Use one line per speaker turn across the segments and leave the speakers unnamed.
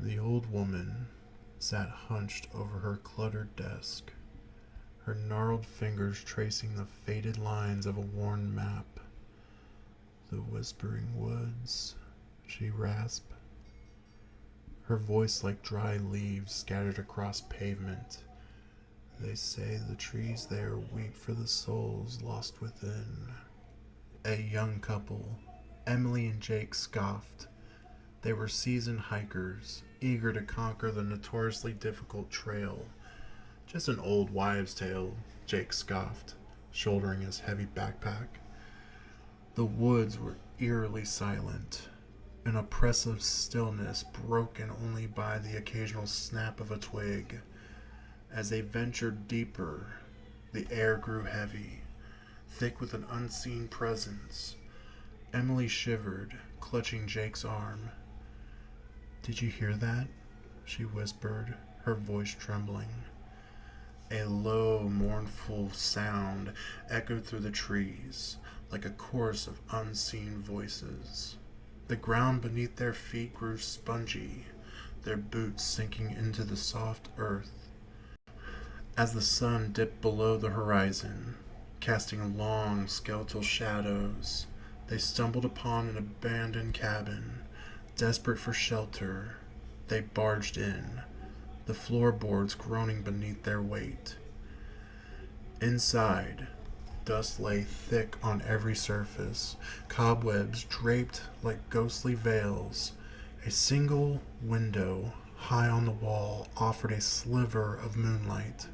The old woman sat hunched over her cluttered desk, her gnarled fingers tracing the faded lines of a worn map. "The Whispering Woods," she rasped, her voice like dry leaves scattered across pavement. "They say the trees there weep for the souls lost within." A young couple, Emily and Jake, scoffed. They were seasoned hikers, eager to conquer the notoriously difficult trail. "Just an old wives' tale," Jake scoffed, shouldering his heavy backpack. The woods were eerily silent, an oppressive stillness broken only by the occasional snap of a twig. As they ventured deeper, the air grew heavy, thick with an unseen presence. Emily shivered, clutching Jake's arm. "Did you hear that?" she whispered, her voice trembling. A low, mournful sound echoed through the trees, like a chorus of unseen voices. The ground beneath their feet grew spongy, their boots sinking into the soft earth. As the sun dipped below the horizon, casting long, skeletal shadows, they stumbled upon an abandoned cabin. Desperate for shelter, they barged in, the floorboards groaning beneath their weight. Inside, dust lay thick on every surface, cobwebs draped like ghostly veils. A single window, high on the wall, offered a sliver of moonlight.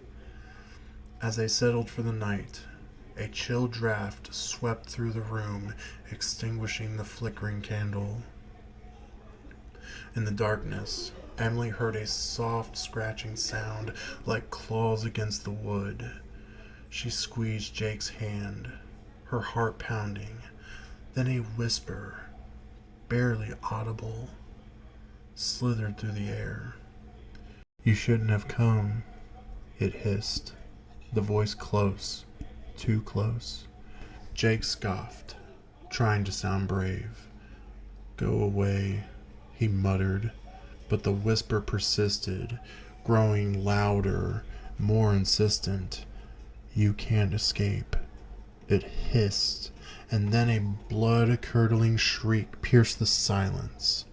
As they settled for the night, a chill draft swept through the room, extinguishing the flickering candle. In the darkness, Emily heard a soft scratching sound like claws against the wood. She squeezed Jake's hand, her heart pounding. Then a whisper, barely audible, slithered through the air. "You shouldn't have come," it hissed, the voice close, too close. Jake scoffed, trying to sound brave. "Go away," he muttered, but the whisper persisted, growing louder, more insistent. "You can't escape," it hissed, and then a blood-curdling shriek pierced the silence.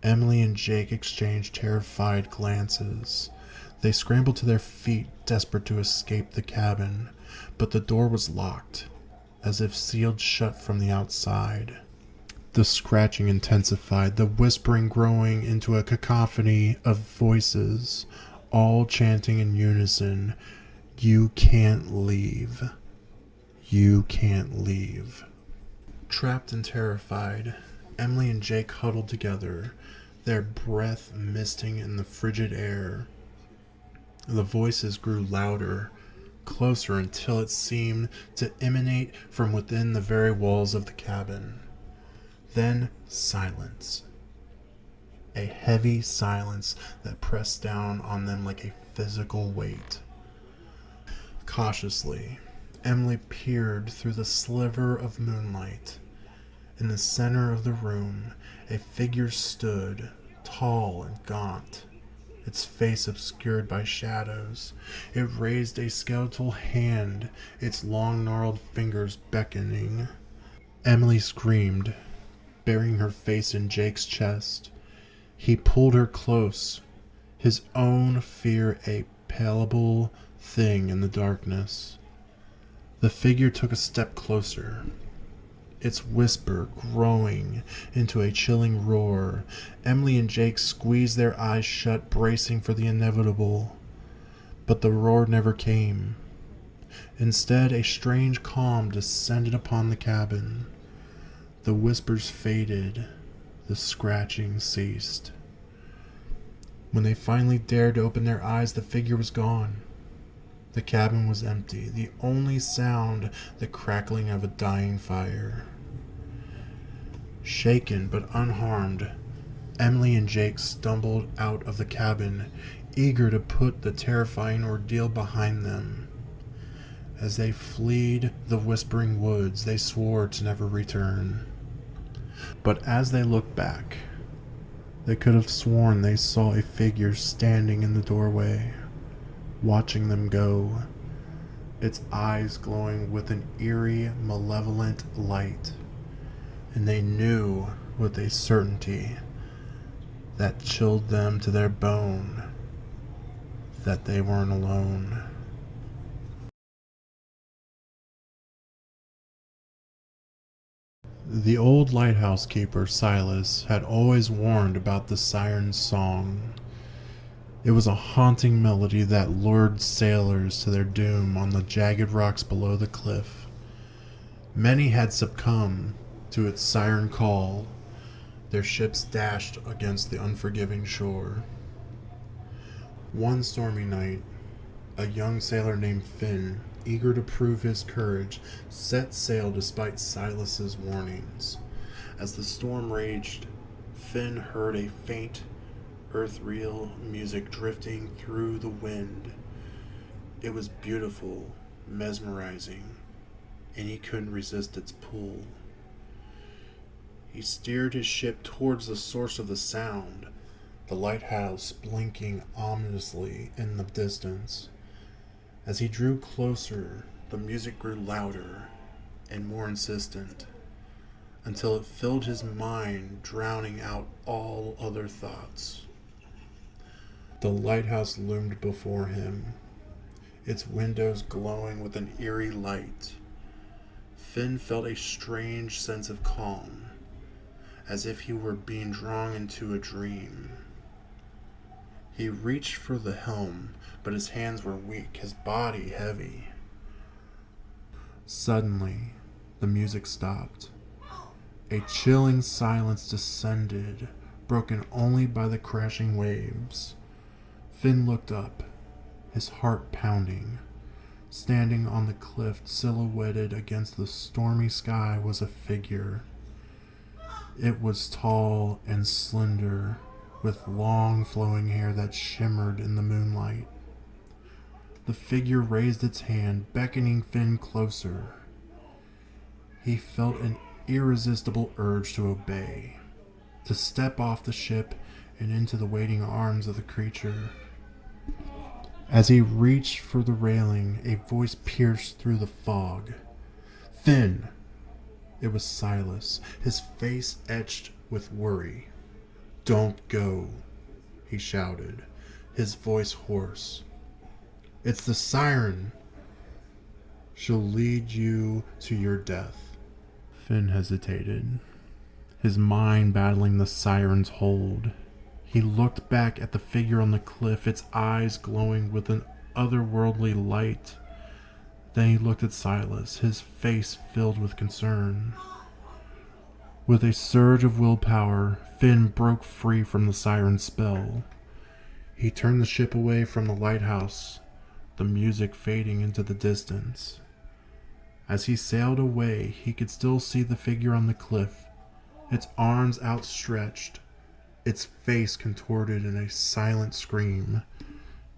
Emily and Jake exchanged terrified glances. They scrambled to their feet, desperate to escape the cabin, but the door was locked, as if sealed shut from the outside. The scratching intensified, the whispering growing into a cacophony of voices, all chanting in unison, "You can't leave. You can't leave." Trapped and terrified, Emily and Jake huddled together, their breath misting in the frigid air. The voices grew louder, closer, until it seemed to emanate from within the very walls of the cabin. Then silence. A heavy silence that pressed down on them like a physical weight. Cautiously, Emily peered through the sliver of moonlight. In the center of the room, a figure stood, tall and gaunt, its face obscured by shadows. It raised a skeletal hand, its long gnarled fingers beckoning. Emily screamed, burying her face in Jake's chest. He pulled her close, his own fear a palpable thing in the darkness. The figure took a step closer, its whisper growing into a chilling roar. Emily and Jake squeezed their eyes shut, bracing for the inevitable. But the roar never came. Instead, a strange calm descended upon the cabin. The whispers faded, the scratching ceased. When they finally dared to open their eyes, the figure was gone. The cabin was empty, the only sound the crackling of a dying fire. Shaken but unharmed, Emily and Jake stumbled out of the cabin, eager to put the terrifying ordeal behind them. As they fled the Whispering Woods, they swore to never return. But as they looked back, They could have sworn they saw a figure standing in the doorway, watching them go, its eyes glowing with an eerie, malevolent light. And they knew with a certainty that chilled them to their bone that they weren't alone. The old lighthouse keeper, Silas, had always warned about the siren's song. It was a haunting melody that lured sailors to their doom on the jagged rocks below the cliff. Many had succumbed to its siren call, their ships dashed against the unforgiving shore. One stormy night, a young sailor named Finn, eager to prove his courage, set sail despite Silas's warnings. As the storm raged, Finn heard a faint, earth-reel music drifting through the wind. It was beautiful, mesmerizing, and he couldn't resist its pull. He steered his ship towards the source of the sound, the lighthouse blinking ominously in the distance. As he drew closer, the music grew louder and more insistent, until it filled his mind, drowning out all other thoughts. The lighthouse loomed before him, its windows glowing with an eerie light. Finn felt a strange sense of calm, as if he were being drawn into a dream. He reached for the helm, but his hands were weak, his body heavy. Suddenly, the music stopped. A chilling silence descended, broken only by the crashing waves. Finn looked up, his heart pounding. Standing on the cliff, silhouetted against the stormy sky, was a figure. It was tall and slender, with long flowing hair that shimmered in the moonlight. The figure raised its hand, beckoning Finn closer. He felt an irresistible urge to obey, to step off the ship and into the waiting arms of the creature. As he reached for the railing, a voice pierced through the fog. "Finn!" It was Silas, his face etched with worry. "Don't go," he shouted, his voice hoarse. "It's the siren. She'll lead you to your death." Finn hesitated, his mind battling the siren's hold. He looked back at the figure on the cliff, its eyes glowing with an otherworldly light. Then he looked at Silas, his face filled with concern. With a surge of willpower, Finn broke free from the siren's spell. He turned the ship away from the lighthouse, the music fading into the distance. As he sailed away, he could still see the figure on the cliff, its arms outstretched, its face contorted in a silent scream.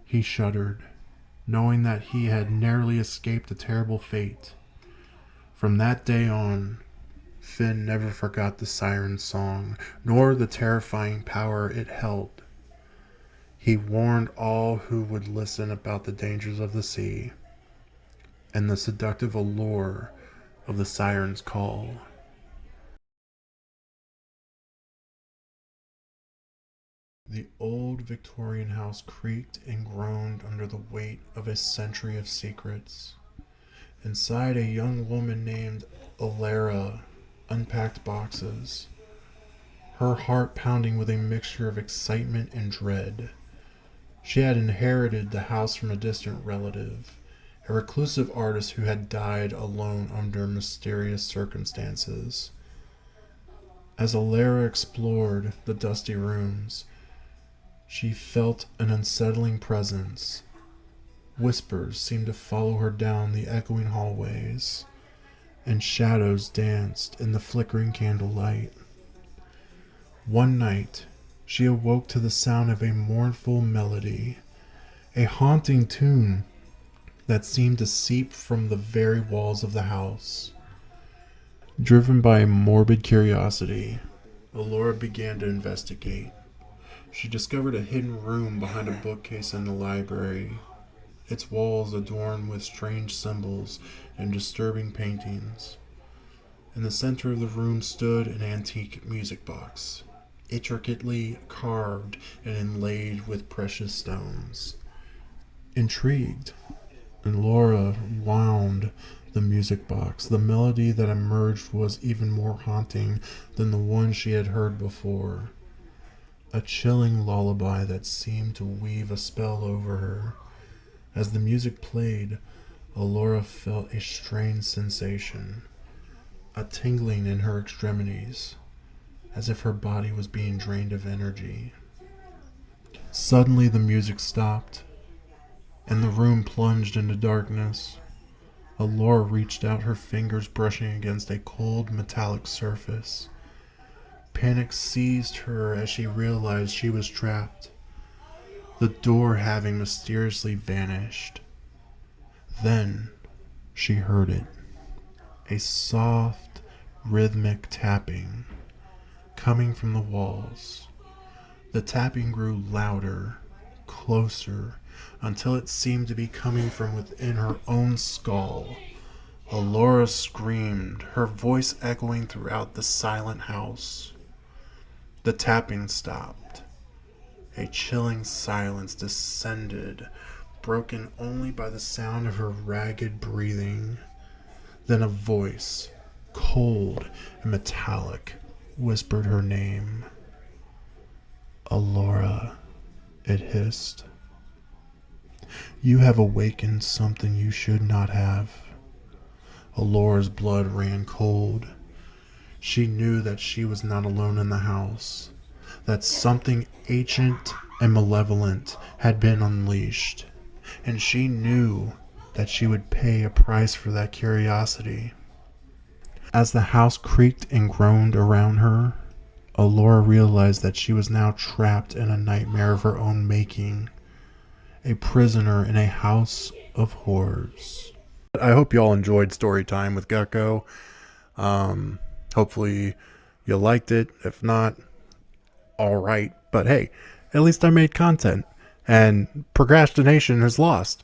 He shuddered, knowing that he had narrowly escaped a terrible fate. From that day on, Finn never forgot the siren's song, nor the terrifying power it held. He warned all who would listen about the dangers of the sea and the seductive allure of the siren's call. The old Victorian house creaked and groaned under the weight of a century of secrets. Inside, a young woman named Alara unpacked boxes, her heart pounding with a mixture of excitement and dread. She had inherited the house from a distant relative, a reclusive artist who had died alone under mysterious circumstances. As Alara explored the dusty rooms, she felt an unsettling presence. Whispers seemed to follow her down the echoing hallways, and shadows danced in the flickering candlelight. One night, she awoke to the sound of a mournful melody, a haunting tune that seemed to seep from the very walls of the house. Driven by a morbid curiosity, Alora began to investigate. She discovered a hidden room behind a bookcase in the library, its walls adorned with strange symbols and disturbing paintings. In the center of the room stood an antique music box, intricately carved and inlaid with precious stones. Intrigued, Laura wound the music box. The melody that emerged was even more haunting than the one she had heard before. A chilling lullaby that seemed to weave a spell over her. As the music played, Alora felt a strange sensation, a tingling in her extremities, as if her body was being drained of energy. Suddenly the music stopped, and the room plunged into darkness. Alora reached out, her fingers brushing against a cold metallic surface. Panic seized her as she realized she was trapped, the door having mysteriously vanished. Then she heard it, a soft, rhythmic tapping coming from the walls. The tapping grew louder, closer, until it seemed to be coming from within her own skull. Alora screamed, her voice echoing throughout the silent house. The tapping stopped. A chilling silence descended, broken only by the sound of her ragged breathing. Then a voice, cold and metallic, whispered her name. Alora, it hissed. You have awakened something you should not have. Alora's blood ran cold. She knew that she was not alone in the house, that something ancient and malevolent had been unleashed, and she knew that she would pay a price for that curiosity. As the house creaked and groaned around her, Alora realized that she was now trapped in a nightmare of her own making, a prisoner in a house of horrors. I hope you all enjoyed story time with Gecko. Hopefully you liked it. If not, all right. But hey, at least I made content, and procrastination is lost.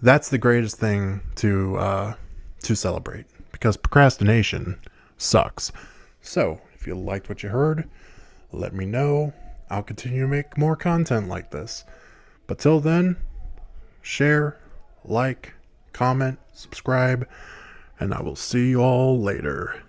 That's the greatest thing to celebrate, because procrastination sucks. So if you liked what you heard, let me know. I'll continue to make more content like this. But till then, share, like, comment, subscribe, and I will see you all later.